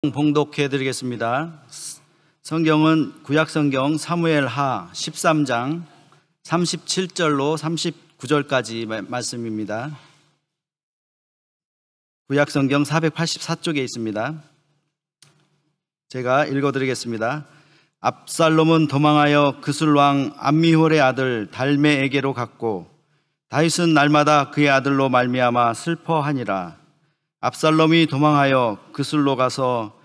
봉독해 드리겠습니다. 성경은 구약성경 사무엘하 13장 37절로 39절까지 말씀입니다. 구약성경 484쪽에 있습니다. 제가 읽어드리겠습니다. 압살롬은 도망하여 그술왕 암미홀의 아들 달메에게로 갔고 다윗은 날마다 그의 아들로 말미암아 슬퍼하니라. 압살롬이 도망하여 그술로 가서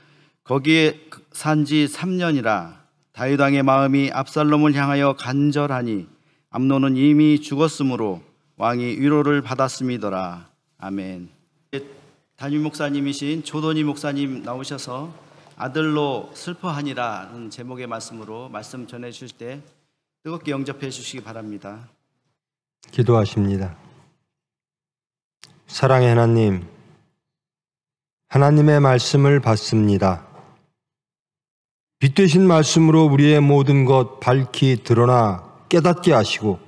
거기에 산지 3년이라. 다윗 왕의 마음이 압살롬을 향하여 간절하니 암논은 이미 죽었으므로 왕이 위로를 받았음이더라. 아멘. 담임 목사님이신 조돈희 목사님 나오셔서 아들로 슬퍼하니라는 제목의 말씀으로 말씀 전해 주실 때 뜨겁게 영접해 주시기 바랍니다. 기도하십니다. 사랑의 하나님, 하나님의 말씀을 받습니다. 빛 되신 말씀으로 우리의 모든 것 밝히 드러나 깨닫게 하시고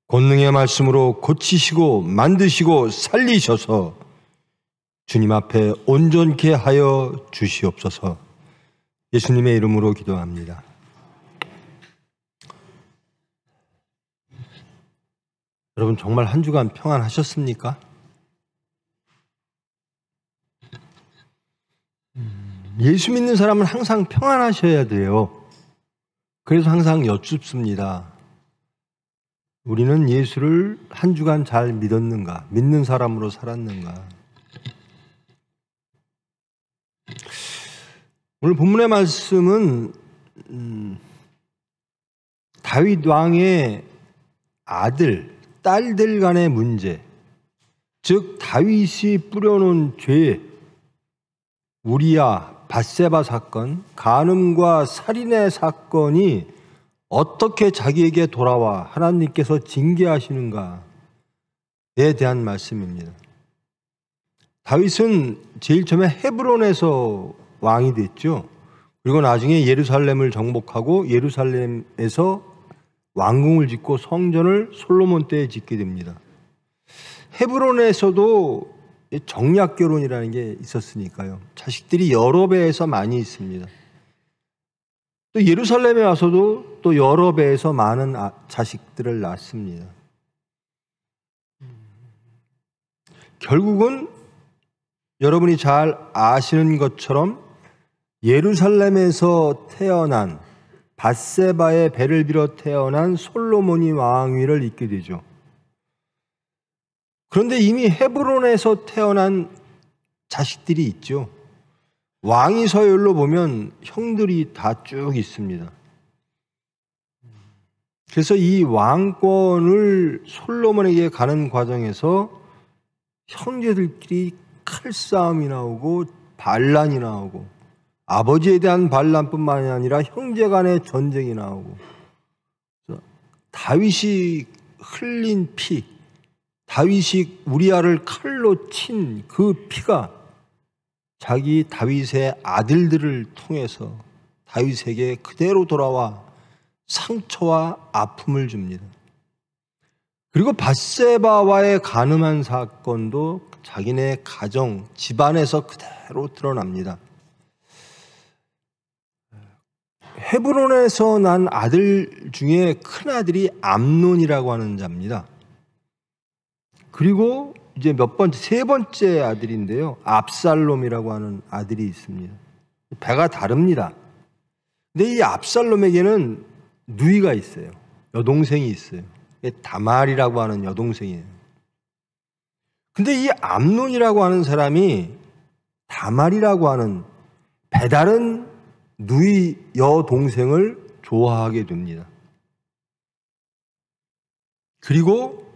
권능의 말씀으로 고치시고 만드시고 살리셔서 주님 앞에 온전케 하여 주시옵소서. 예수님의 이름으로 기도합니다. 여러분, 정말 한 주간 평안하셨습니까? 예수 믿는 사람은 항상 평안하셔야 돼요. 그래서 항상 여쭙습니다. 우리는 예수를 한 주간 잘 믿었는가? 믿는 사람으로 살았는가? 오늘 본문의 말씀은 다윗 왕의 아들, 딸들 간의 문제, 즉 다윗이 뿌려놓은 죄, 우리야 밧세바 사건, 간음과 살인의 사건이 어떻게 자기에게 돌아와 하나님께서 징계하시는가에 대한 말씀입니다. 다윗은 제일 처음에 헤브론에서 왕이 됐죠. 그리고 나중에 예루살렘을 정복하고 예루살렘에서 왕궁을 짓고 성전을 솔로몬 때에 짓게 됩니다. 헤브론에서도 정략 결혼이라는 게 있었으니까요. 자식들이 여러 배에서 많이 있습니다. 또 예루살렘에 와서도 또 여러 배에서 많은 자식들을 낳습니다. 결국은 여러분이 잘 아시는 것처럼 예루살렘에서 태어난 밧세바의 배를 빌어 태어난 솔로몬이 왕위를 잇게 되죠. 그런데 이미 헤브론에서 태어난 자식들이 있죠. 왕위 서열로 보면 형들이 다 쭉 있습니다. 그래서 이 왕권을 솔로몬에게 가는 과정에서 형제들끼리 칼싸움이 나오고 반란이 나오고 아버지에 대한 반란뿐만이 아니라 형제 간의 전쟁이 나오고 다윗이 흘린 피, 다윗이 우리아를 칼로 친 그 피가 자기 다윗의 아들들을 통해서 다윗에게 그대로 돌아와 상처와 아픔을 줍니다. 그리고 밧세바와의 간음한 사건도 자기네 가정, 집안에서 그대로 드러납니다. 헤브론에서 난 아들 중에 큰아들이 암논이라고 하는 자입니다. 그리고 이제 세 번째 아들인데요. 압살롬이라고 하는 아들이 있습니다. 배가 다릅니다. 근데 이 압살롬에게는 누이가 있어요. 여동생이 있어요. 다말이라고 하는 여동생이에요. 근데 이 암논이라고 하는 사람이 다말이라고 하는 배다른 누이 여동생을 좋아하게 됩니다. 그리고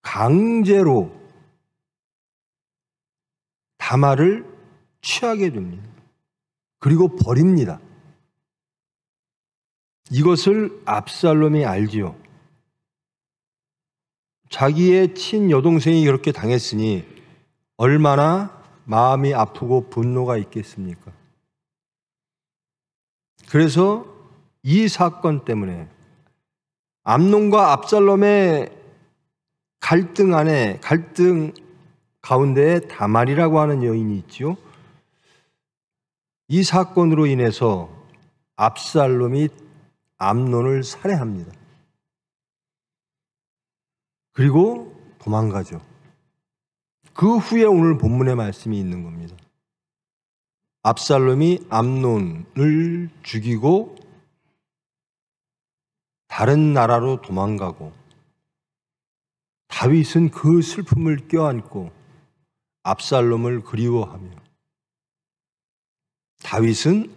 강제로 다말을 취하게 됩니다. 그리고 버립니다. 이것을 압살롬이 알지요. 자기의 친여동생이 그렇게 당했으니 얼마나 마음이 아프고 분노가 있겠습니까? 그래서 이 사건 때문에 암논과 압살롬의 갈등 가운데에 다말이라고 하는 여인이 있죠. 이 사건으로 인해서 압살롬이 암논을 살해합니다. 그리고 도망가죠. 그 후에 오늘 본문의 말씀이 있는 겁니다. 압살롬이 암논을 죽이고 다른 나라로 도망가고 다윗은 그 슬픔을 껴안고 압살롬을 그리워하며 다윗은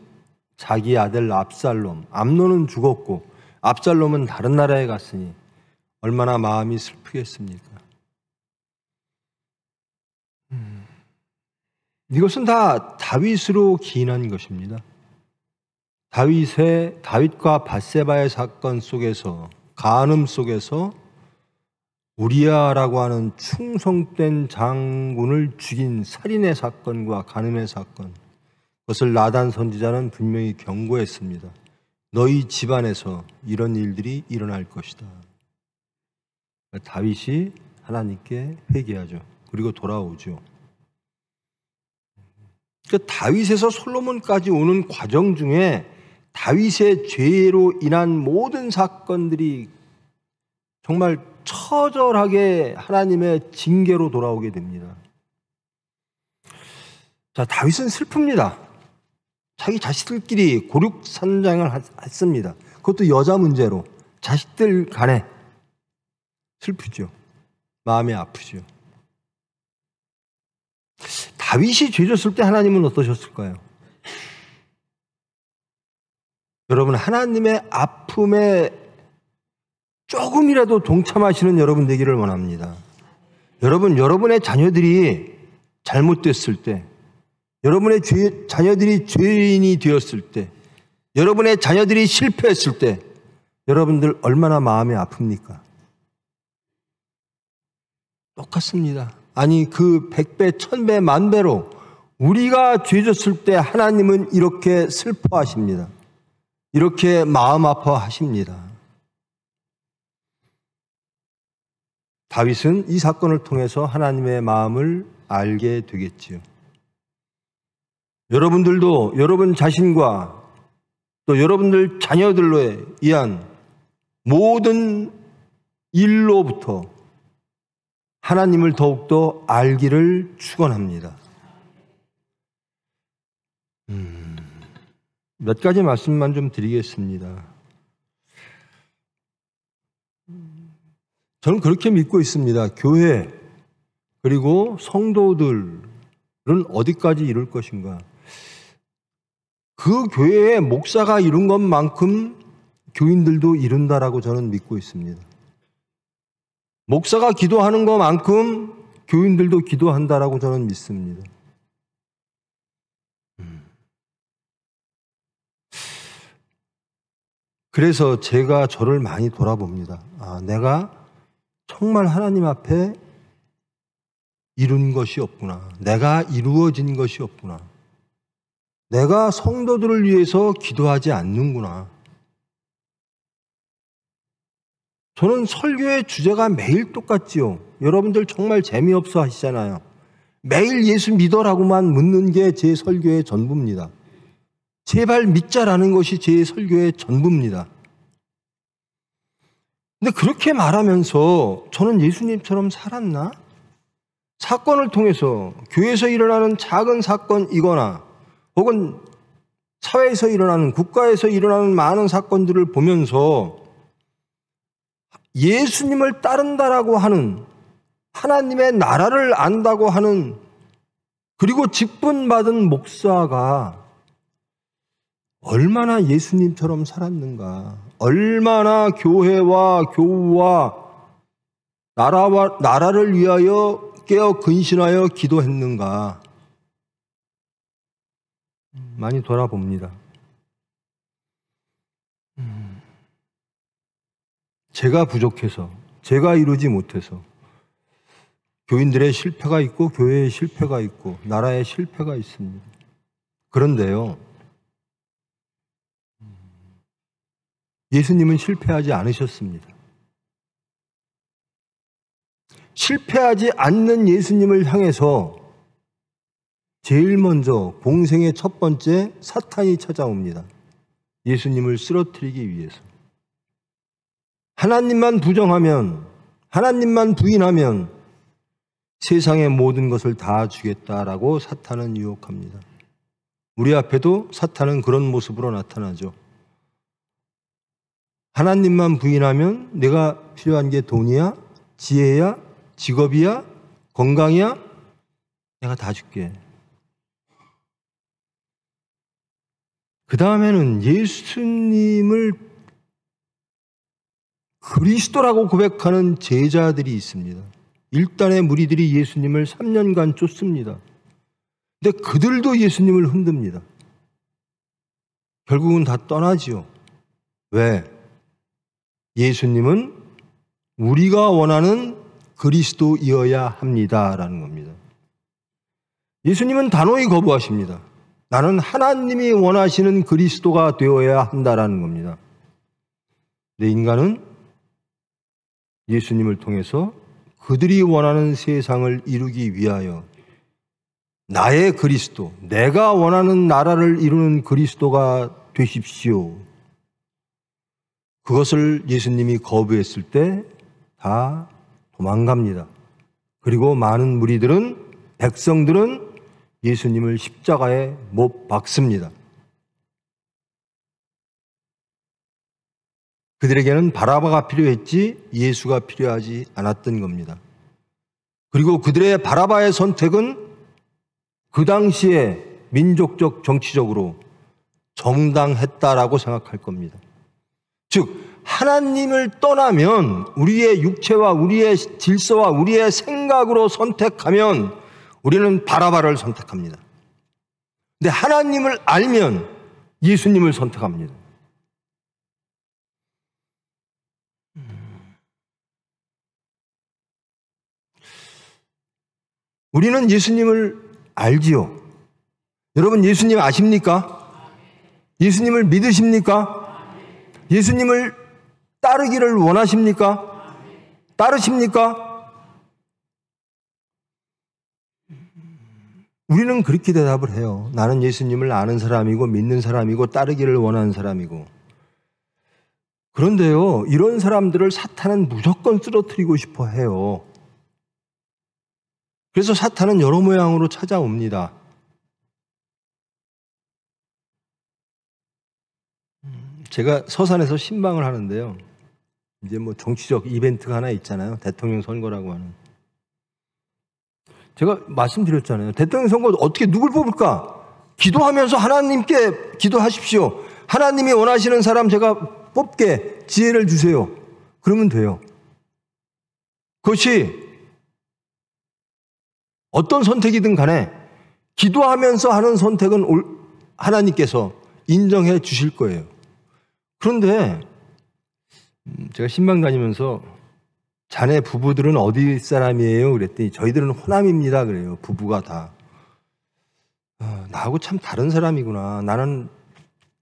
자기 아들 압살롬, 암논은 죽었고 압살롬은 다른 나라에 갔으니 얼마나 마음이 슬프겠습니까? 이것은 다 다윗으로 기인한 것입니다. 다윗과 밧세바의 사건 속에서, 간음 속에서 우리아라고 하는 충성된 장군을 죽인 살인의 사건과 간음의 사건, 그것을 나단 선지자는 분명히 경고했습니다. 너희 집안에서 이런 일들이 일어날 것이다. 다윗이 하나님께 회개하죠. 그리고 돌아오죠. 그러니까 다윗에서 솔로몬까지 오는 과정 중에 다윗의 죄로 인한 모든 사건들이 정말 처절하게 하나님의 징계로 돌아오게 됩니다. 자, 다윗은 슬픕니다. 자기 자식들끼리 고륙산장을 했습니다. 그것도 여자 문제로 자식들 간에 슬프죠. 마음이 아프죠. 다윗이 죄졌을 때 하나님은 어떠셨을까요? 여러분, 하나님의 아픔에 조금이라도 동참하시는 여러분 되기를 원합니다. 여러분, 여러분의 자녀들이 잘못됐을 때, 여러분의 자녀들이 죄인이 되었을 때, 여러분의 자녀들이 실패했을 때 여러분들 얼마나 마음이 아픕니까? 똑같습니다. 아니, 그 100배, 1000배, 만배로 우리가 죄졌을 때 하나님은 이렇게 슬퍼하십니다. 이렇게 마음 아파하십니다. 다윗은 이 사건을 통해서 하나님의 마음을 알게 되겠지요. 여러분들도 여러분 자신과 또 여러분들 자녀들로 의한 모든 일로부터 하나님을 더욱더 알기를 축원합니다. 몇 가지 말씀만 좀 드리겠습니다. 저는 그렇게 믿고 있습니다. 교회 그리고 성도들은 어디까지 이룰 것인가? 그 교회의 목사가 이룬 것만큼 교인들도 이룬다라고 저는 믿고 있습니다. 목사가 기도하는 것만큼 교인들도 기도한다라고 저는 믿습니다. 그래서 제가 저를 많이 돌아봅니다. 아, 내가 정말 하나님 앞에 이룬 것이 없구나. 내가 이루어진 것이 없구나. 내가 성도들을 위해서 기도하지 않는구나. 저는 설교의 주제가 매일 똑같지요. 여러분들 정말 재미없어 하시잖아요. 매일 예수 믿어라고만 묻는 게 제 설교의 전부입니다. 제발 믿자라는 것이 제 설교의 전부입니다. 근데 그렇게 말하면서 저는 예수님처럼 살았나? 사건을 통해서 교회에서 일어나는 작은 사건이거나 혹은 사회에서 일어나는, 국가에서 일어나는 많은 사건들을 보면서 예수님을 따른다라고 하는, 하나님의 나라를 안다고 하는, 그리고 직분받은 목사가 얼마나 예수님처럼 살았는가, 얼마나 교회와 교우와 나라를 위하여 깨어 근신하여 기도했는가 많이 돌아봅니다. 제가 부족해서, 제가 이루지 못해서 교인들의 실패가 있고 교회의 실패가 있고 나라의 실패가 있습니다. 그런데요, 예수님은 실패하지 않으셨습니다. 실패하지 않는 예수님을 향해서 제일 먼저 공생의 첫 번째 사탄이 찾아옵니다. 예수님을 쓰러뜨리기 위해서. 하나님만 부정하면, 하나님만 부인하면 세상의 모든 것을 다 주겠다라고 사탄은 유혹합니다. 우리 앞에도 사탄은 그런 모습으로 나타나죠. 하나님만 부인하면 내가 필요한 게 돈이야? 지혜야? 직업이야? 건강이야? 내가 다 줄게. 그 다음에는 예수님을 그리스도라고 고백하는 제자들이 있습니다. 일단의 무리들이 예수님을 3년간 쫓습니다. 근데 그들도 예수님을 흔듭니다. 결국은 다 떠나지요. 왜? 예수님은 우리가 원하는 그리스도이어야 합니다라는 겁니다. 예수님은 단호히 거부하십니다. 나는 하나님이 원하시는 그리스도가 되어야 한다라는 겁니다. 근데 인간은 예수님을 통해서 그들이 원하는 세상을 이루기 위하여 나의 그리스도, 내가 원하는 나라를 이루는 그리스도가 되십시오. 그것을 예수님이 거부했을 때 다 도망갑니다. 그리고 많은 무리들은, 백성들은 예수님을 십자가에 못 박습니다. 그들에게는 바라바가 필요했지 예수가 필요하지 않았던 겁니다. 그리고 그들의 바라바의 선택은 그 당시에 민족적 정치적으로 정당했다라고 생각할 겁니다. 즉 하나님을 떠나면 우리의 육체와 우리의 질서와 우리의 생각으로 선택하면 우리는 바라바를 선택합니다. 근데 하나님을 알면 예수님을 선택합니다. 우리는 예수님을 알지요. 여러분 예수님 아십니까? 예수님을 믿으십니까? 예수님을 따르기를 원하십니까? 따르십니까? 우리는 그렇게 대답을 해요. 나는 예수님을 아는 사람이고 믿는 사람이고 따르기를 원하는 사람이고. 그런데요, 이런 사람들을 사탄은 무조건 쓰러뜨리고 싶어 해요. 그래서 사탄은 여러 모양으로 찾아옵니다. 제가 서산에서 신방을 하는데요. 이제 뭐 정치적 이벤트가 하나 있잖아요. 대통령 선거라고 하는. 제가 말씀드렸잖아요. 대통령 선거 어떻게 누굴 뽑을까? 기도하면서 하나님께 기도하십시오. 하나님이 원하시는 사람 제가 뽑게 지혜를 주세요. 그러면 돼요. 그것이 어떤 선택이든 간에 기도하면서 하는 선택은 하나님께서 인정해 주실 거예요. 그런데 제가 신방 다니면서 자네 부부들은 어디 사람이에요? 그랬더니 저희들은 호남입니다. 그래요. 부부가 다. 나하고 참 다른 사람이구나. 나는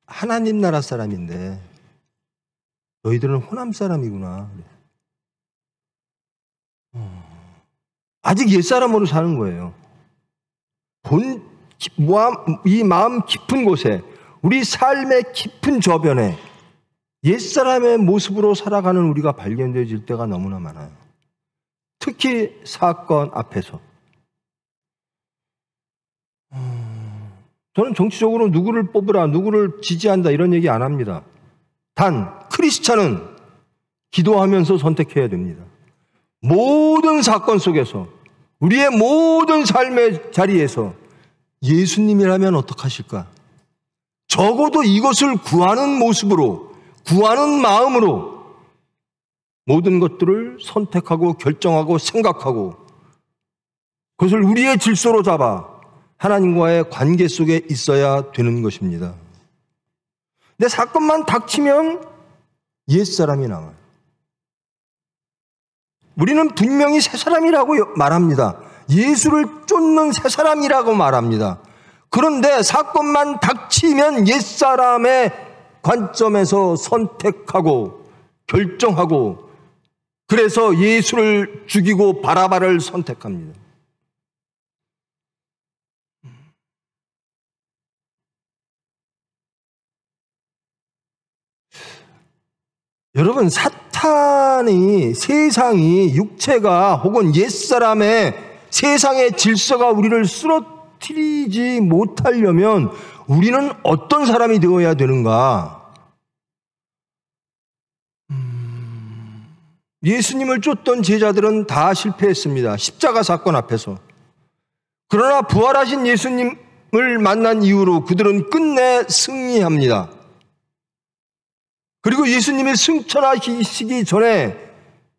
하나님 나라 사람인데 너희들은 호남 사람이구나. 아직 옛사람으로 사는 거예요. 이 마음 깊은 곳에, 우리 삶의 깊은 저변에 옛사람의 모습으로 살아가는 우리가 발견되어질 때가 너무나 많아요. 특히 사건 앞에서. 저는 정치적으로 누구를 뽑으라, 누구를 지지한다 이런 얘기 안 합니다. 단 크리스찬은 기도하면서 선택해야 됩니다. 모든 사건 속에서, 우리의 모든 삶의 자리에서 예수님이라면 어떡하실까? 적어도 이것을 구하는 모습으로, 구하는 마음으로 모든 것들을 선택하고 결정하고 생각하고 그것을 우리의 질서로 잡아 하나님과의 관계 속에 있어야 되는 것입니다. 근데 사건만 닥치면 옛사람이 나와요. 우리는 분명히 새 사람이라고 말합니다. 예수를 쫓는 새 사람이라고 말합니다. 그런데 사건만 닥치면 옛사람의 관점에서 선택하고 결정하고 그래서 예수를 죽이고 바라바를 선택합니다. 여러분, 사탄이, 세상이, 육체가 혹은 옛사람의 세상의 질서가 우리를 쓰러뜨리지 못하려면 우리는 어떤 사람이 되어야 되는가? 예수님을 쫓던 제자들은 다 실패했습니다. 십자가 사건 앞에서. 그러나 부활하신 예수님을 만난 이후로 그들은 끝내 승리합니다. 그리고 예수님이 승천하시기 전에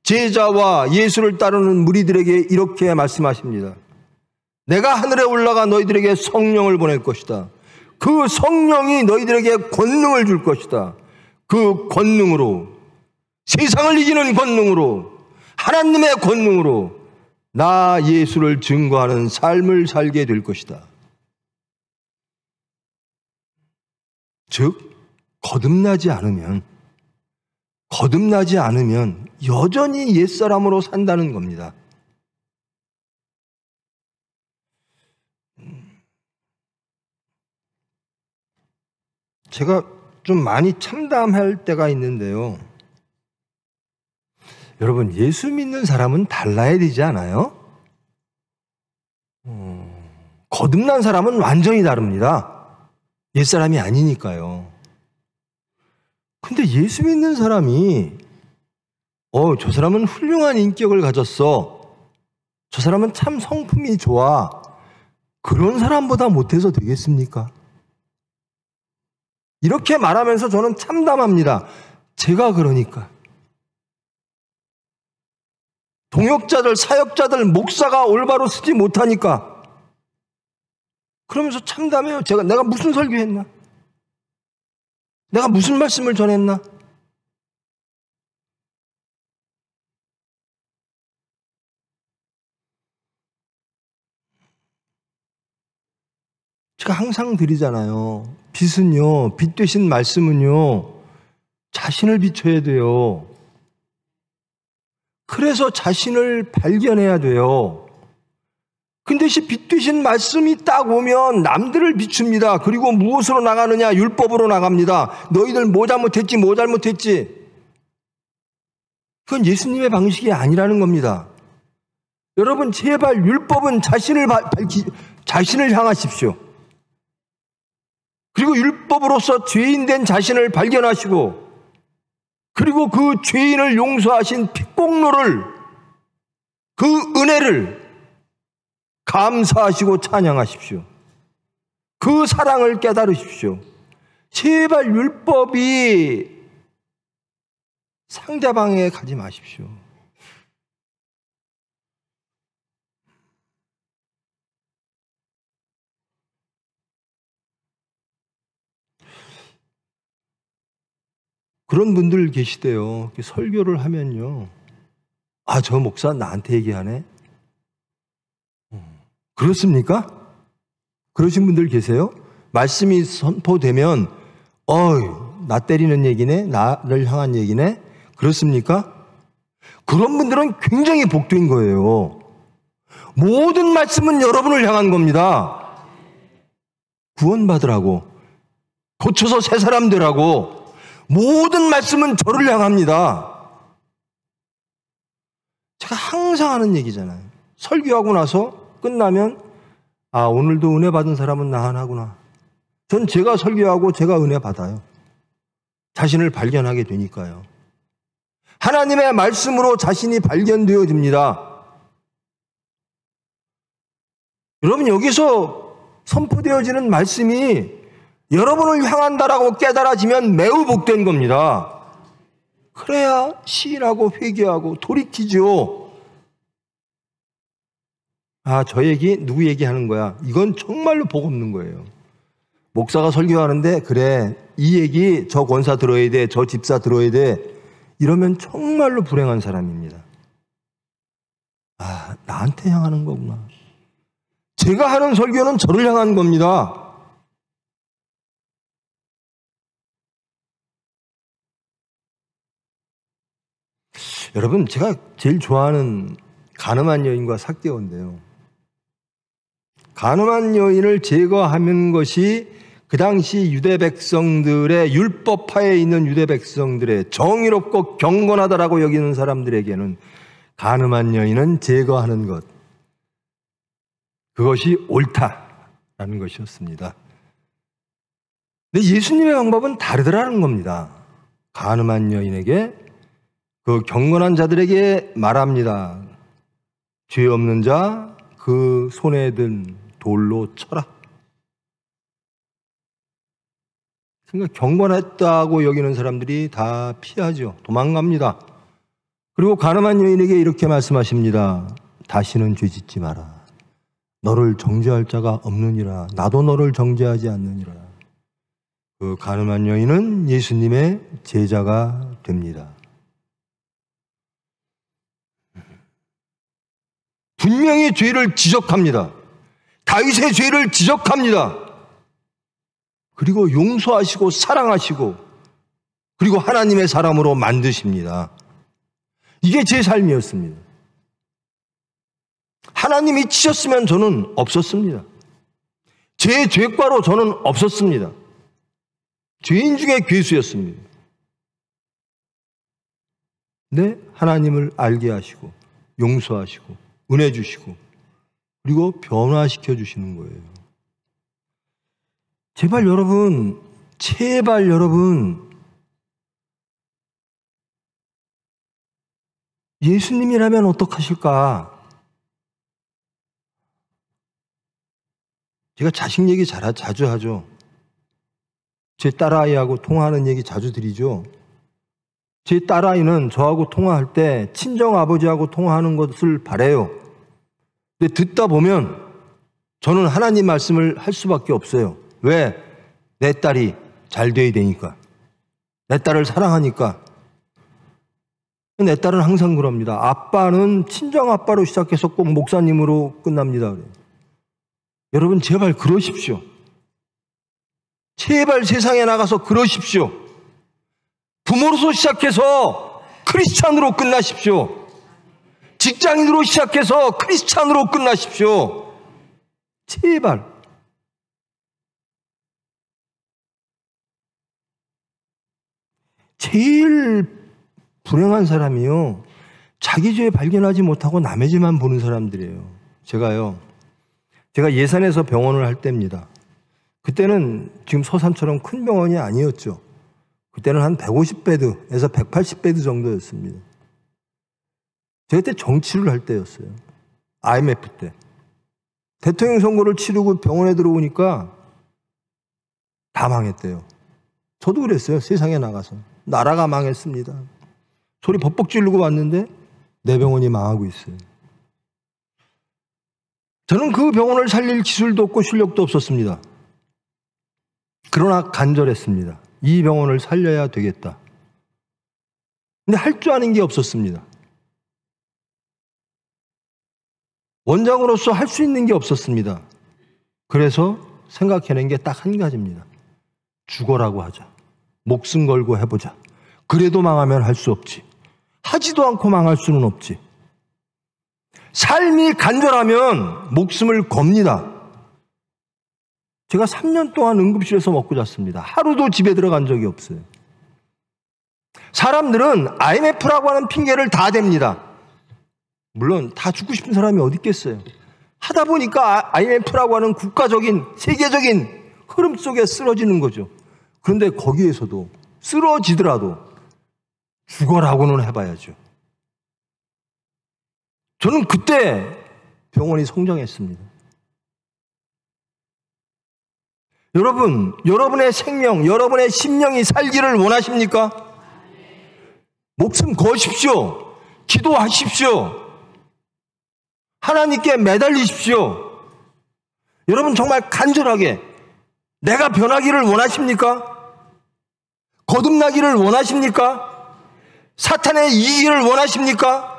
제자와 예수를 따르는 무리들에게 이렇게 말씀하십니다. 내가 하늘에 올라가 너희들에게 성령을 보낼 것이다. 그 성령이 너희들에게 권능을 줄 것이다. 그 권능으로, 세상을 이기는 권능으로, 하나님의 권능으로 나 예수를 증거하는 삶을 살게 될 것이다. 즉, 거듭나지 않으면 여전히 옛사람으로 산다는 겁니다. 제가 좀 많이 참담할 때가 있는데요. 여러분, 예수 믿는 사람은 달라야 되지 않아요? 거듭난 사람은 완전히 다릅니다. 옛사람이 아니니까요. 근데 예수 믿는 사람이 저 사람은 훌륭한 인격을 가졌어. 저 사람은 참 성품이 좋아. 그런 사람보다 못해서 되겠습니까? 이렇게 말하면서 저는 참담합니다. 제가 그러니까. 동역자들, 사역자들, 목사가 올바로 쓰지 못하니까. 그러면서 참담해요. 내가 무슨 설교했나? 내가 무슨 말씀을 전했나? 제가 항상 드리잖아요. 빛은요, 빛 되신 말씀은요, 자신을 비춰야 돼요. 그래서 자신을 발견해야 돼요. 근데 빛 되신 말씀이 딱 오면 남들을 비춥니다. 그리고 무엇으로 나가느냐? 율법으로 나갑니다. 너희들 뭐 잘못했지? 그건 예수님의 방식이 아니라는 겁니다. 여러분, 제발 율법은 자신을 향하십시오. 그리고 율법으로서 죄인된 자신을 발견하시고, 그리고 그 죄인을 용서하신 핏공로를, 그 은혜를 감사하시고 찬양하십시오. 그 사랑을 깨달으십시오. 제발 율법이 상대방에 가지 마십시오. 그런 분들 계시대요. 설교를 하면요, 저 목사 나한테 얘기하네? 그렇습니까? 그러신 분들 계세요? 말씀이 선포되면 나 때리는 얘기네? 나를 향한 얘기네? 그렇습니까? 그런 분들은 굉장히 복된 거예요. 모든 말씀은 여러분을 향한 겁니다. 구원받으라고, 고쳐서 새 사람 되라고. 모든 말씀은 저를 향합니다. 제가 항상 하는 얘기잖아요. 설교하고 나서 끝나면 오늘도 은혜 받은 사람은 나 하나구나. 전 제가 설교하고 제가 은혜 받아요. 자신을 발견하게 되니까요. 하나님의 말씀으로 자신이 발견되어집니다. 여러분, 여기서 선포되어지는 말씀이 여러분을 향한다라고 깨달아지면 매우 복된 겁니다. 그래야 시인하고 회개하고 돌이키죠. 저 얘기 누구 얘기하는 거야? 이건 정말로 복 없는 거예요. 목사가 설교하는데 그래, 이 얘기 저 권사 들어야 돼, 저 집사 들어야 돼, 이러면 정말로 불행한 사람입니다. 나한테 향하는 거구나. 제가 하는 설교는 저를 향한 겁니다. 여러분, 제가 제일 좋아하는 간음한 여인과 삭개오인데요. 간음한 여인을 제거하는 것이 그 당시 유대 백성들의 율법하에 있는 유대 백성들의 정의롭고 경건하다라고 여기는 사람들에게는 간음한 여인은 제거하는 것, 그것이 옳다라는 것이었습니다. 근데 예수님의 방법은 다르더라는 겁니다. 간음한 여인에게, 그 경건한 자들에게 말합니다. 죄 없는 자 그 손에 든 돌로 쳐라. 그러니까 경건했다고 여기는 사람들이 다 피하죠. 도망갑니다. 그리고 간음한 여인에게 이렇게 말씀하십니다. 다시는 죄 짓지 마라. 너를 정죄할 자가 없느니라. 나도 너를 정죄하지 않느니라. 그 간음한 여인은 예수님의 제자가 됩니다. 분명히 죄를 지적합니다. 다윗의 죄를 지적합니다. 그리고 용서하시고 사랑하시고 그리고 하나님의 사람으로 만드십니다. 이게 제 삶이었습니다. 하나님이 치셨으면 저는 없었습니다. 제 죄과로 저는 없었습니다. 죄인 중에 괴수였습니다. 근데 하나님을 알게 하시고 용서하시고 은혜 주시고 그리고 변화시켜 주시는 거예요. 제발 여러분 예수님이라면 어떡하실까? 제가 자식 얘기 자주 하죠. 제 딸아이하고 통화하는 얘기 자주 드리죠. 제 딸아이는 저하고 통화할 때 친정아버지하고 통화하는 것을 바라요. 근데 듣다 보면 저는 하나님 말씀을 할 수밖에 없어요. 왜? 내 딸이 잘 돼야 되니까. 내 딸을 사랑하니까. 내 딸은 항상 그럽니다. 아빠는 친정아빠로 시작해서 꼭 목사님으로 끝납니다. 그래요. 여러분 제발 그러십시오. 제발 세상에 나가서 그러십시오. 부모로서 시작해서 크리스찬으로 끝나십시오. 직장인으로 시작해서 크리스찬으로 끝나십시오. 제발. 제일 불행한 사람이요, 자기 죄 발견하지 못하고 남의 죄만 보는 사람들이에요. 제가 예산에서 병원을 할 때입니다. 그때는 지금 서산처럼 큰 병원이 아니었죠. 그때는 한 150베드에서 180베드 정도였습니다. 제가 그때 정치를 할 때였어요. IMF 때. 대통령 선거를 치르고 병원에 들어오니까 다 망했대요. 저도 그랬어요. 세상에 나가서. 나라가 망했습니다. 소리 벅벅 지르고 왔는데 내 병원이 망하고 있어요. 저는 그 병원을 살릴 기술도 없고 실력도 없었습니다. 그러나 간절했습니다. 이 병원을 살려야 되겠다. 근데 할 줄 아는 게 없었습니다. 원장으로서 할 수 있는 게 없었습니다. 그래서 생각해낸 게 딱 한 가지입니다. 죽어라고 하자. 목숨 걸고 해보자. 그래도 망하면 할 수 없지. 하지도 않고 망할 수는 없지. 삶이 간절하면 목숨을 겁니다. 제가 3년 동안 응급실에서 먹고 잤습니다. 하루도 집에 들어간 적이 없어요. 사람들은 IMF라고 하는 핑계를 다 댑니다. 물론 다 죽고 싶은 사람이 어디 있겠어요. 하다 보니까 IMF라고 하는 국가적인 세계적인 흐름 속에 쓰러지는 거죠. 그런데 거기에서도 쓰러지더라도 죽어라고는 해봐야죠. 저는 그때 병원이 성장했습니다. 여러분, 여러분의 생명, 여러분의 심령이 살기를 원하십니까? 목숨 거십시오. 기도하십시오. 하나님께 매달리십시오. 여러분 정말 간절하게 내가 변하기를 원하십니까? 거듭나기를 원하십니까? 사탄의 이기를 원하십니까?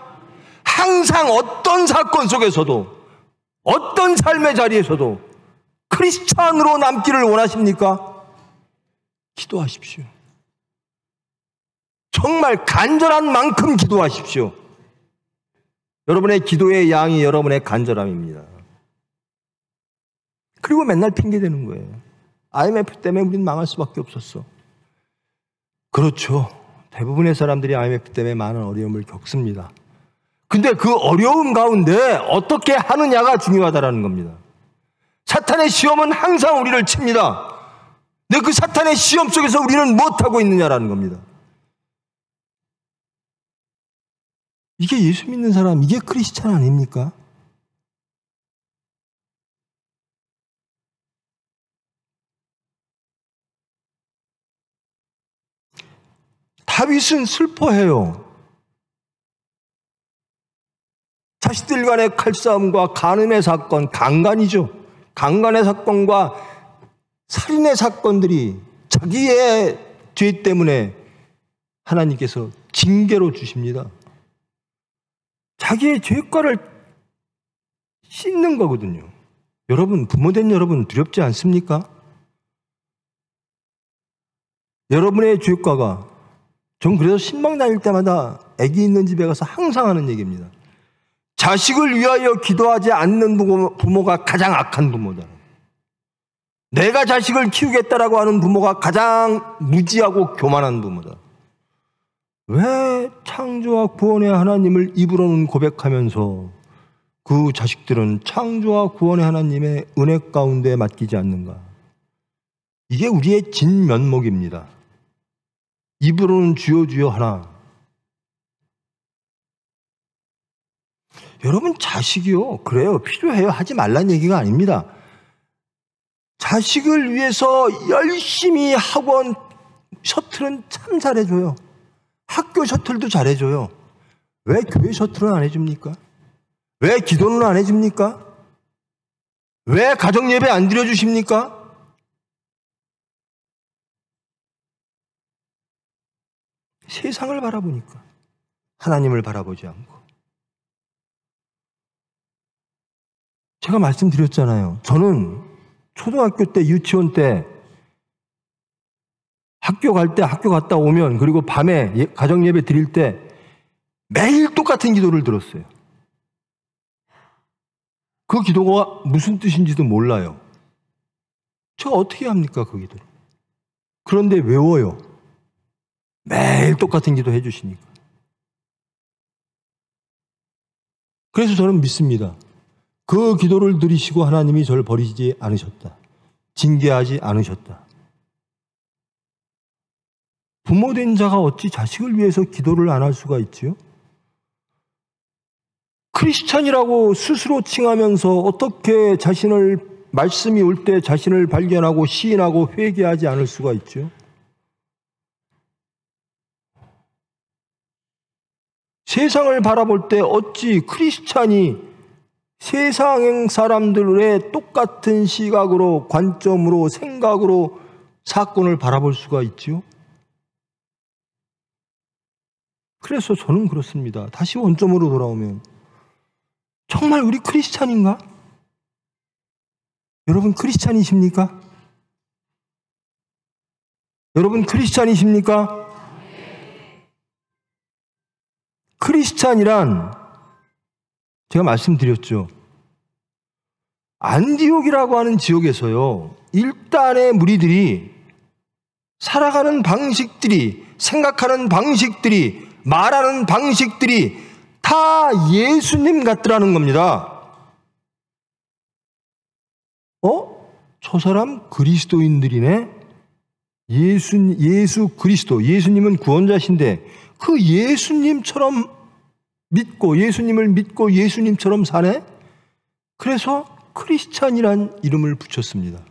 항상 어떤 사건 속에서도 어떤 삶의 자리에서도 크리스찬으로 남기를 원하십니까? 기도하십시오. 정말 간절한 만큼 기도하십시오. 여러분의 기도의 양이 여러분의 간절함입니다. 그리고 맨날 핑계대는 거예요. IMF 때문에 우리는 망할 수밖에 없었어. 그렇죠. 대부분의 사람들이 IMF 때문에 많은 어려움을 겪습니다. 근데 그 어려움 가운데 어떻게 하느냐가 중요하다는 겁니다. 사탄의 시험은 항상 우리를 칩니다. 근데 그 사탄의 시험 속에서 우리는 무엇하고 있느냐라는 겁니다. 이게 예수 믿는 사람, 이게 크리스찬 아닙니까? 다윗은 슬퍼해요. 자식들 간의 칼싸움과 간음의 사건, 강간이죠. 강간의 사건과 살인의 사건들이 자기의 죄 때문에 하나님께서 징계로 주십니다. 자기의 죄과를 씻는 거거든요. 여러분, 부모된 여러분 두렵지 않습니까? 여러분의 죄과가, 전 그래서 신방 다닐 때마다 아기 있는 집에 가서 항상 하는 얘기입니다. 자식을 위하여 기도하지 않는 부모가 가장 악한 부모다. 내가 자식을 키우겠다라고 하는 부모가 가장 무지하고 교만한 부모다. 왜 창조와 구원의 하나님을 입으로는 고백하면서 그 자식들은 창조와 구원의 하나님의 은혜 가운데 맡기지 않는가? 이게 우리의 진면목입니다. 입으로는 주여 주여 하나. 여러분, 자식이요, 그래요, 필요해요, 하지 말란 얘기가 아닙니다. 자식을 위해서 열심히 학원 셔틀은 참 잘해줘요. 학교 셔틀도 잘해줘요. 왜 교회 셔틀은 안 해줍니까? 왜 기도는 안 해줍니까? 왜 가정예배 안 드려주십니까? 세상을 바라보니까 하나님을 바라보지 않고. 제가 말씀드렸잖아요. 저는 초등학교 때, 유치원 때 학교 갈 때, 학교 갔다 오면, 그리고 밤에 가정예배 드릴 때 매일 똑같은 기도를 들었어요. 그 기도가 무슨 뜻인지도 몰라요. 제가 어떻게 합니까, 그 기도를? 그런데 외워요. 매일 똑같은 기도 해주시니까. 그래서 저는 믿습니다. 그 기도를 들으시고 하나님이 저를 버리지 않으셨다. 징계하지 않으셨다. 부모된 자가 어찌 자식을 위해서 기도를 안 할 수가 있지요? 크리스찬이라고 스스로 칭하면서 어떻게 자신을, 말씀이 올 때 자신을 발견하고 시인하고 회개하지 않을 수가 있죠? 세상을 바라볼 때 어찌 크리스찬이 세상 사람들의 똑같은 시각으로, 관점으로, 생각으로 사건을 바라볼 수가 있지요? 그래서 저는 그렇습니다. 다시 원점으로 돌아오면, 정말 우리 크리스찬인가? 여러분 크리스찬이십니까? 여러분 크리스찬이십니까? 크리스찬이란, 제가 말씀드렸죠. 안디옥이라고 하는 지역에서요, 일단의 무리들이 살아가는 방식들이, 생각하는 방식들이, 말하는 방식들이 다 예수님 같더라는 겁니다. 저 사람 그리스도인들이네? 예수 그리스도, 예수님은 구원자신데 그 예수님처럼 믿고, 예수님을 믿고 예수님처럼 사네? 그래서 크리스찬이란 이름을 붙였습니다.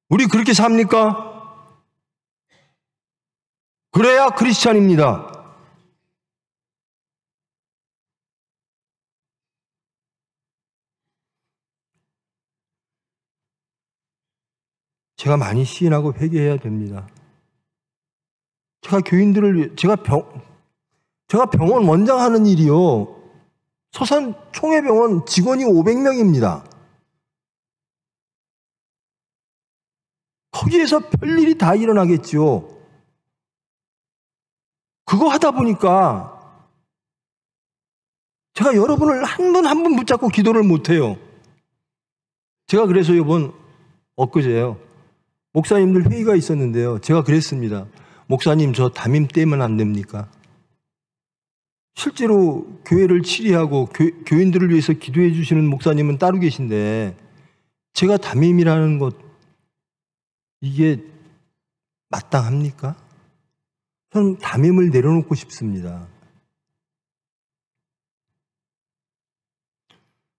우리 그렇게 삽니까? 그래야 크리스찬입니다. 제가 많이 시인하고 회개해야 됩니다. 제가 교인들을, 제가 병원 원장 하는 일이요, 서산 총회병원 직원이 500명입니다. 거기에서 별일이 다 일어나겠지요. 그거 하다 보니까 제가 여러분을 한 분 한 분 붙잡고 기도를 못해요. 제가 그래서 이번 엊그제요. 목사님들 회의가 있었는데요. 제가 그랬습니다. 목사님, 저 담임 떼면 안 됩니까? 실제로 교회를 치리하고 교인들을 위해서 기도해 주시는 목사님은 따로 계신데 제가 담임이라는 것, 이게 마땅합니까? 저는 담임을 내려놓고 싶습니다.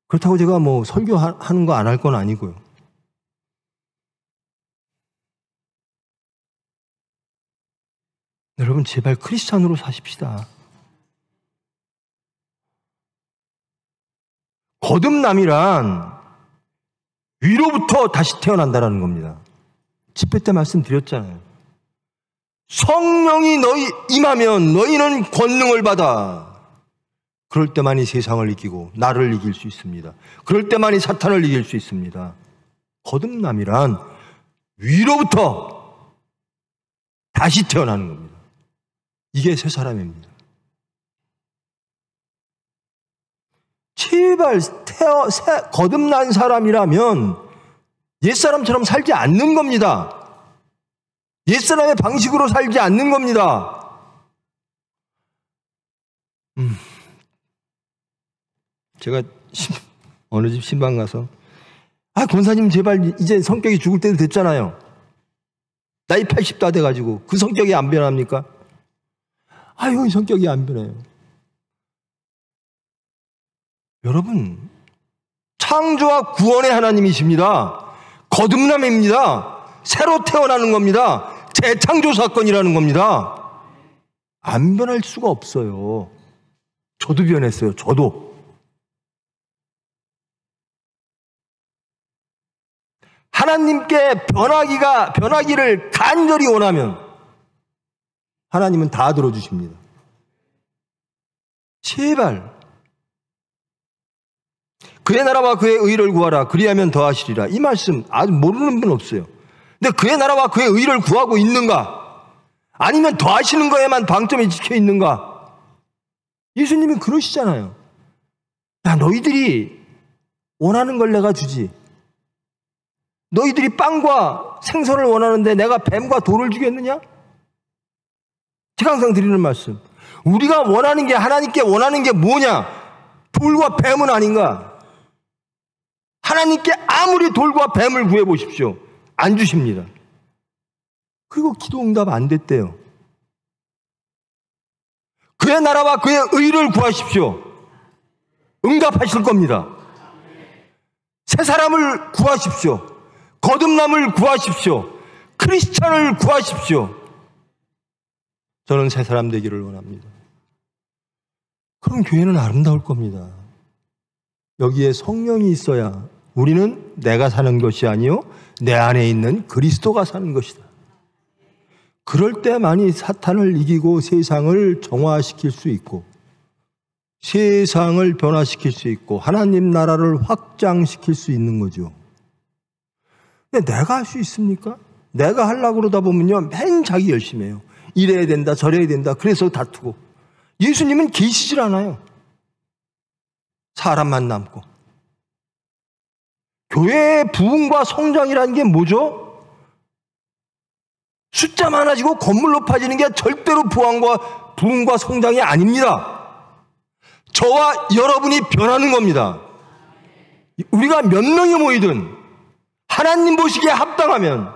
그렇다고 제가 뭐 설교하는 거 안 할 건 아니고요. 여러분, 제발 크리스찬으로 사십시다. 거듭남이란 위로부터 다시 태어난다는 겁니다. 집회 때 말씀드렸잖아요. 성령이 너희 임하면 너희는 권능을 받아. 그럴 때만이 세상을 이기고 나를 이길 수 있습니다. 그럴 때만이 사탄을 이길 수 있습니다. 거듭남이란 위로부터 다시 태어나는 겁니다. 이게 새 사람입니다. 제발 거듭난 사람이라면 옛사람처럼 살지 않는 겁니다. 옛사람의 방식으로 살지 않는 겁니다. 제가 어느 집 신방 가서 권사님 제발 이제 성격이 죽을 때도 됐잖아요. 나이 80 다 돼가지고 그 성격이 안 변합니까? 이 성격이 안 변해요. 여러분, 창조와 구원의 하나님이십니다. 거듭남입니다. 새로 태어나는 겁니다. 재창조 사건이라는 겁니다. 안 변할 수가 없어요. 저도 변했어요. 저도. 하나님께 변하기를 간절히 원하면 하나님은 다 들어주십니다. 제발. 그의 나라와 그의 의를 구하라. 그리하면 더하시리라. 이 말씀 아주 모르는 분 없어요. 근데 그의 나라와 그의 의를 구하고 있는가? 아니면 더하시는 거에만 방점이 찍혀 있는가? 예수님이 그러시잖아요. 야, 너희들이 원하는 걸 내가 주지. 너희들이 빵과 생선을 원하는데 내가 뱀과 돌을 주겠느냐? 제가 항상 드리는 말씀. 우리가 원하는 게, 하나님께 원하는 게 뭐냐? 돌과 뱀은 아닌가? 하나님께 아무리 돌과 뱀을 구해보십시오. 안 주십니다. 그리고 기도 응답 안 됐대요. 그의 나라와 그의 의를 구하십시오. 응답하실 겁니다. 새 사람을 구하십시오. 거듭남을 구하십시오. 크리스찬을 구하십시오. 저는 새 사람 되기를 원합니다. 그럼 교회는 아름다울 겁니다. 여기에 성령이 있어야 우리는 내가 사는 것이 아니요 내 안에 있는 그리스도가 사는 것이다. 그럴 때만이 사탄을 이기고 세상을 정화시킬 수 있고 세상을 변화시킬 수 있고 하나님 나라를 확장시킬 수 있는 거죠. 근데 내가 할 수 있습니까? 내가 하려고 그러다 보면요 맨 자기 열심히 해요. 이래야 된다 저래야 된다 그래서 다투고. 예수님은 계시질 않아요. 사람만 남고. 교회의 부흥과 성장이라는 게 뭐죠? 숫자 많아지고 건물 높아지는 게 절대로 부흥과 성장이 아닙니다. 저와 여러분이 변하는 겁니다. 우리가 몇 명이 모이든 하나님 보시기에 합당하면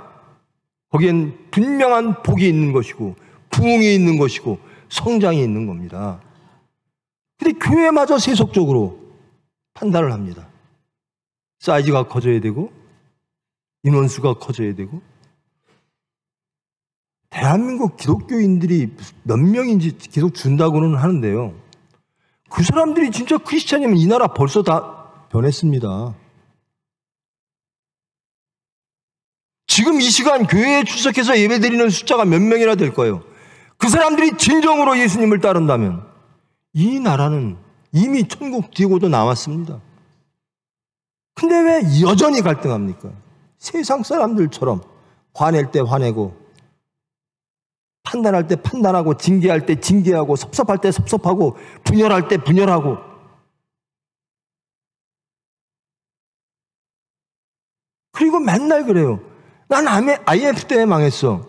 거기엔 분명한 복이 있는 것이고 부흥이 있는 것이고 성장이 있는 겁니다. 근데 교회마저 세속적으로 판단을 합니다. 사이즈가 커져야 되고 인원수가 커져야 되고. 대한민국 기독교인들이 몇 명인지 계속 준다고는 하는데요. 그 사람들이 진짜 크리스찬이면 이 나라 벌써 다 변했습니다. 지금 이 시간 교회에 출석해서 예배드리는 숫자가 몇 명이나 될 거예요. 그 사람들이 진정으로 예수님을 따른다면 이 나라는 이미 천국 뒤고도 나왔습니다. 근데 왜 여전히 갈등합니까? 세상 사람들처럼 화낼 때 화내고 판단할 때 판단하고 징계할 때 징계하고 섭섭할 때 섭섭하고 분열할 때 분열하고. 그리고 맨날 그래요. 난 IMF 때문에 망했어.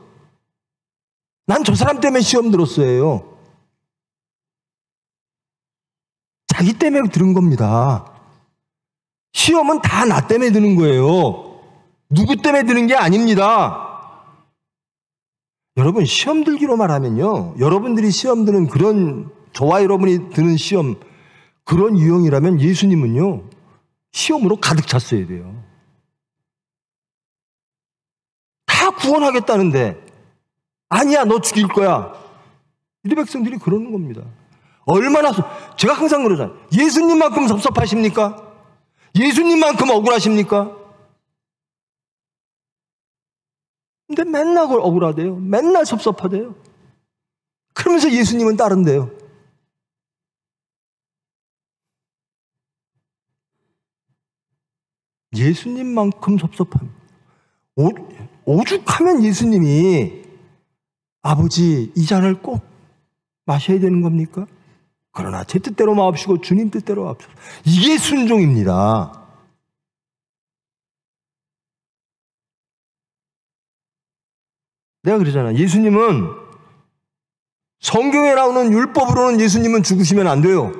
난 저 사람 때문에 시험 들었어요. 자기 때문에 들은 겁니다. 시험은 다 나 때문에 드는 거예요. 누구 때문에 드는 게 아닙니다. 여러분, 시험 들기로 말하면요, 여러분들이 시험 드는 그런, 저와 여러분이 드는 시험, 그런 유형이라면 예수님은요, 시험으로 가득 찼어야 돼요. 다 구원하겠다는데, 아니야, 너 죽일 거야. 유대 백성들이 그러는 겁니다. 얼마나, 제가 항상 그러잖아요. 예수님만큼 섭섭하십니까? 예수님만큼 억울하십니까? 근데 맨날 억울하대요. 맨날 섭섭하대요. 그러면서 예수님은 따른대요. 예수님만큼 섭섭함. 오죽하면 예수님이 아버지 이 잔을 꼭 마셔야 되는 겁니까? 그러나 제 뜻대로 마옵시고 주님 뜻대로 마옵시고. 이게 순종입니다. 내가 그러잖아. 예수님은 성경에 나오는 율법으로는 예수님은 죽으시면 안 돼요.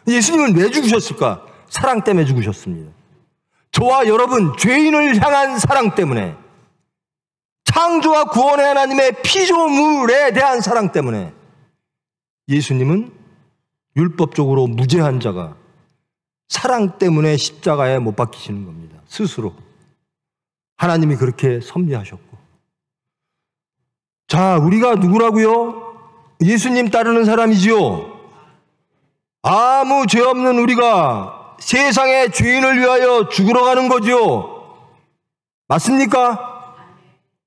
예수님은 왜 죽으셨을까? 사랑 때문에 죽으셨습니다. 저와 여러분 죄인을 향한 사랑 때문에, 창조와 구원의 하나님의 피조물에 대한 사랑 때문에 예수님은 율법적으로 무죄한 자가 사랑 때문에 십자가에 못 박히시는 겁니다. 스스로. 하나님이 그렇게 섭리하셨고. 자, 우리가 누구라고요? 예수님 따르는 사람이지요. 아무 죄 없는 우리가 세상의 죄인을 위하여 죽으러 가는 거죠. 맞습니까?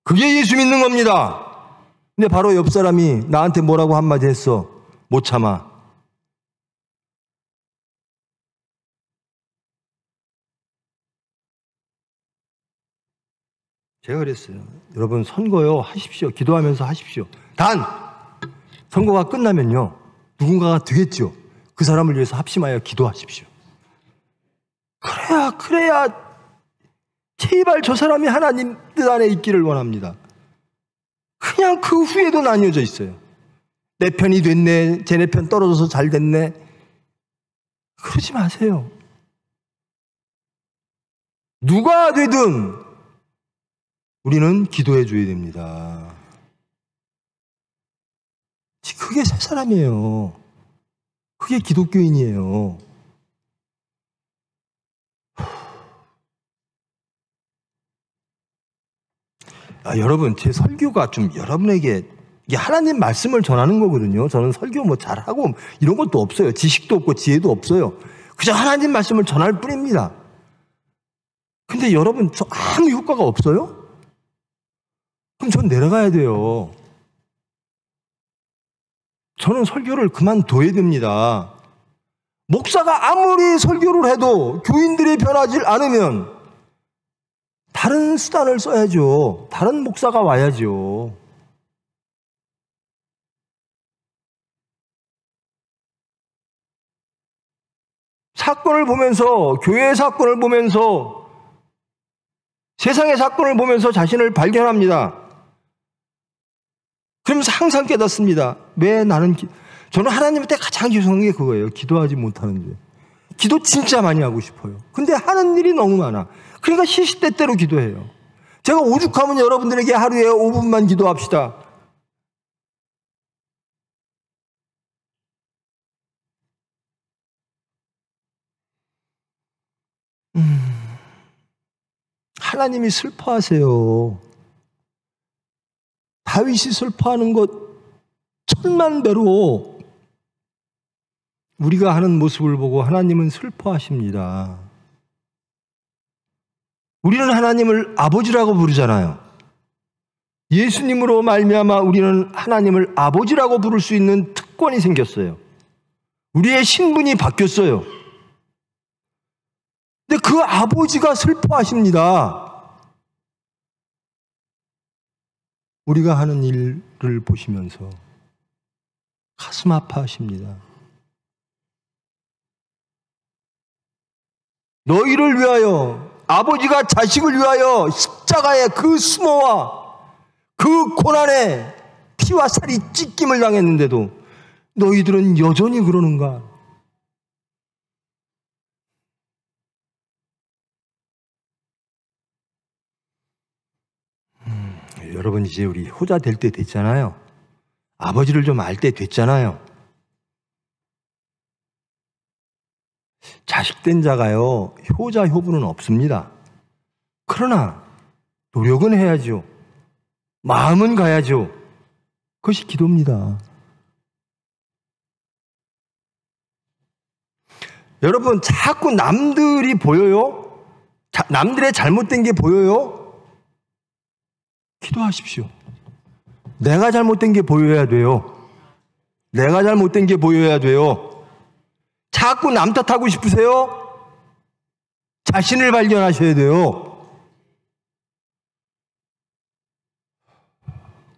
그게 예수 믿는 겁니다. 근데 바로 옆 사람이 나한테 뭐라고 한마디 했어. 못 참아. 제가 그랬어요. 여러분, 선거요 하십시오. 기도하면서 하십시오. 단 선거가 끝나면요, 누군가가 되겠죠. 그 사람을 위해서 합심하여 기도하십시오. 그래야 제발 저 사람이 하나님 뜻 안에 있기를 원합니다. 그냥 그 후에도 나뉘어져 있어요. 내 편이 됐네, 쟤네 편 떨어져서 잘 됐네. 그러지 마세요. 누가 되든 우리는 기도해 줘야 됩니다. 그게 새 사람이에요. 그게 기독교인이에요. 여러분, 제 설교가 좀 여러분에게 이게 하나님 말씀을 전하는 거거든요. 저는 설교 뭐 잘하고 이런 것도 없어요. 지식도 없고 지혜도 없어요. 그저 하나님 말씀을 전할 뿐입니다. 근데 여러분, 저 아무 효과가 없어요? 그럼 전 내려가야 돼요. 저는 설교를 그만둬야 됩니다. 목사가 아무리 설교를 해도 교인들이 변하지 않으면 다른 수단을 써야죠. 다른 목사가 와야죠. 사건을 보면서, 교회의 사건을 보면서, 세상의 사건을 보면서 자신을 발견합니다. 그러면서 항상 깨닫습니다. 왜 나는 저는 하나님한테 가장 죄송한 게 그거예요. 기도하지 못하는 죄. 기도 진짜 많이 하고 싶어요. 근데 하는 일이 너무 많아. 그러니까 시시때때로 기도해요. 제가 오죽하면 여러분들에게 하루에 5분만 기도합시다. 하나님이 슬퍼하세요. 다윗이 슬퍼하는 것 천만 배로 우리가 하는 모습을 보고 하나님은 슬퍼하십니다. 우리는 하나님을 아버지라고 부르잖아요. 예수님으로 말미암아 우리는 하나님을 아버지라고 부를 수 있는 특권이 생겼어요. 우리의 신분이 바뀌었어요. 근데 그 아버지가 슬퍼하십니다. 우리가 하는 일을 보시면서 가슴 아파하십니다. 너희를 위하여 아버지가 자식을 위하여 십자가의 그 수모와 그 고난에 피와 살이 찢김을 당했는데도 너희들은 여전히 그러는가? 여러분, 이제 우리 효자 될 때 됐잖아요. 아버지를 좀 알 때 됐잖아요. 자식된 자가요, 효자 효부는 없습니다. 그러나 노력은 해야죠. 마음은 가야죠. 그것이 기도입니다. 여러분, 자꾸 남들이 보여요? 남들의 잘못된 게 보여요? 기도하십시오. 내가 잘못된 게 보여야 돼요. 내가 잘못된 게 보여야 돼요. 자꾸 남 탓하고 싶으세요? 자신을 발견하셔야 돼요.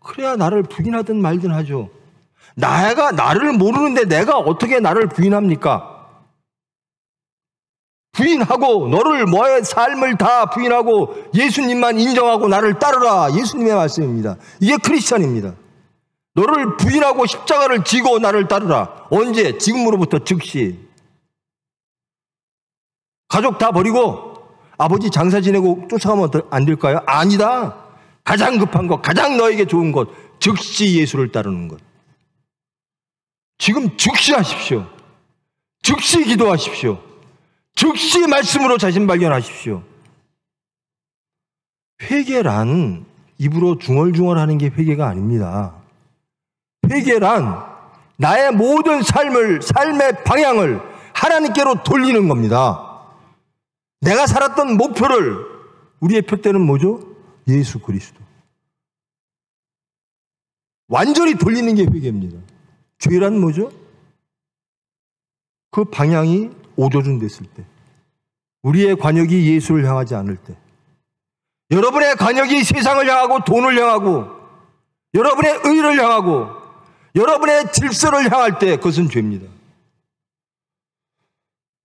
그래야 나를 부인하든 말든 하죠. 내가 나를 모르는데 내가 어떻게 나를 부인합니까? 부인하고 너를 너의 삶을 다 부인하고 예수님만 인정하고 나를 따르라. 예수님의 말씀입니다. 이게 크리스찬입니다. 너를 부인하고 십자가를 지고 나를 따르라. 언제? 지금으로부터 즉시. 가족 다 버리고 아버지 장사 지내고 쫓아가면 안 될까요? 아니다. 가장 급한 것, 가장 너에게 좋은 것, 즉시 예수를 따르는 것. 지금 즉시 하십시오. 즉시 기도하십시오. 즉시 말씀으로 자신 발견하십시오. 회개란 입으로 중얼중얼하는 게 회개가 아닙니다. 회개란 나의 모든 삶의 방향을 하나님께로 돌리는 겁니다. 내가 살았던 목표를, 우리의 표대는 뭐죠? 예수 그리스도. 완전히 돌리는 게 회개입니다. 죄란 뭐죠? 그 방향이 오조준 됐을 때, 우리의 관역이 예수를 향하지 않을 때, 여러분의 관역이 세상을 향하고 돈을 향하고 여러분의 의를 향하고 여러분의 질서를 향할 때 그것은 죄입니다.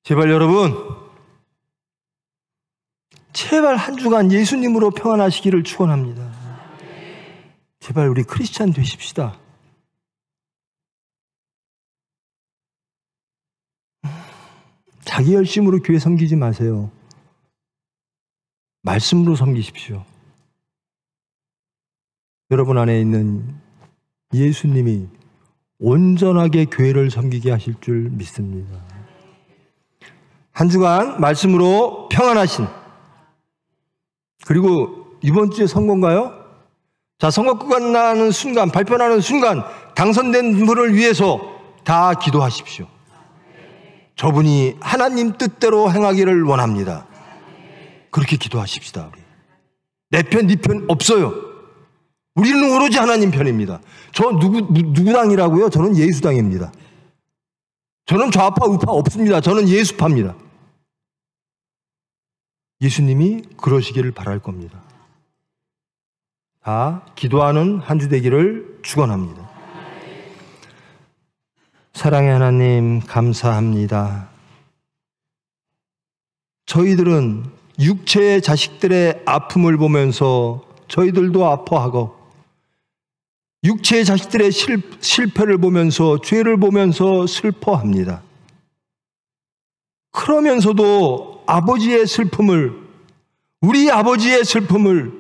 제발 여러분, 제발 한 주간 예수님으로 평안하시기를 축원합니다. 제발 우리 크리스찬 되십시다. 자기 열심으로 교회 섬기지 마세요. 말씀으로 섬기십시오. 여러분 안에 있는 예수님이 온전하게 교회를 섬기게 하실 줄 믿습니다. 한 주간 말씀으로 평안하신, 그리고 이번 주에 선거인가요? 자, 선거 끝나는 순간, 발표나는 순간 당선된 분을 위해서 다 기도하십시오. 저분이 하나님 뜻대로 행하기를 원합니다. 그렇게 기도하십시다. 우리. 내 편, 네 편 없어요. 우리는 오로지 하나님 편입니다. 저 누구 당이라고요? 저는 예수당입니다. 저는 좌파 우파 없습니다. 저는 예수파입니다. 예수님이 그러시기를 바랄 겁니다. 다 기도하는 한 주 되기를 축원합니다. 사랑의 하나님, 감사합니다. 저희들은 육체의 자식들의 아픔을 보면서 저희들도 아파하고, 육체의 자식들의 실패를 보면서, 죄를 보면서 슬퍼합니다. 그러면서도 아버지의 슬픔을, 우리 아버지의 슬픔을,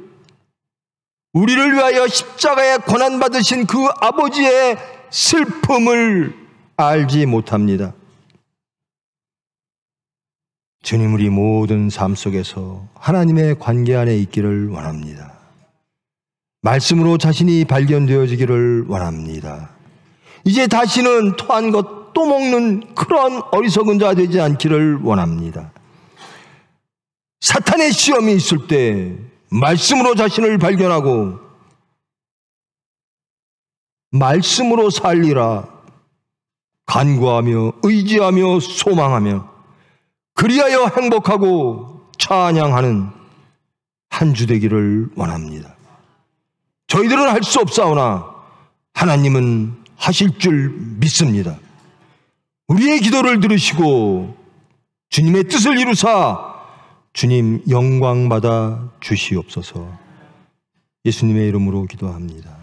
우리를 위하여 십자가에 고난받으신 그 아버지의 슬픔을 알지 못합니다. 주님, 우리 모든 삶 속에서 하나님의 관계 안에 있기를 원합니다. 말씀으로 자신이 발견되어지기를 원합니다. 이제 다시는 토한 것 또 먹는 그런 어리석은 자 되지 않기를 원합니다. 사탄의 시험이 있을 때 말씀으로 자신을 발견하고 말씀으로 살리라 간구하며 의지하며 소망하며 그리하여 행복하고 찬양하는 한 주 되기를 원합니다. 저희들은 할 수 없사오나 하나님은 하실 줄 믿습니다. 우리의 기도를 들으시고 주님의 뜻을 이루사 주님 영광 받아 주시옵소서. 예수님의 이름으로 기도합니다.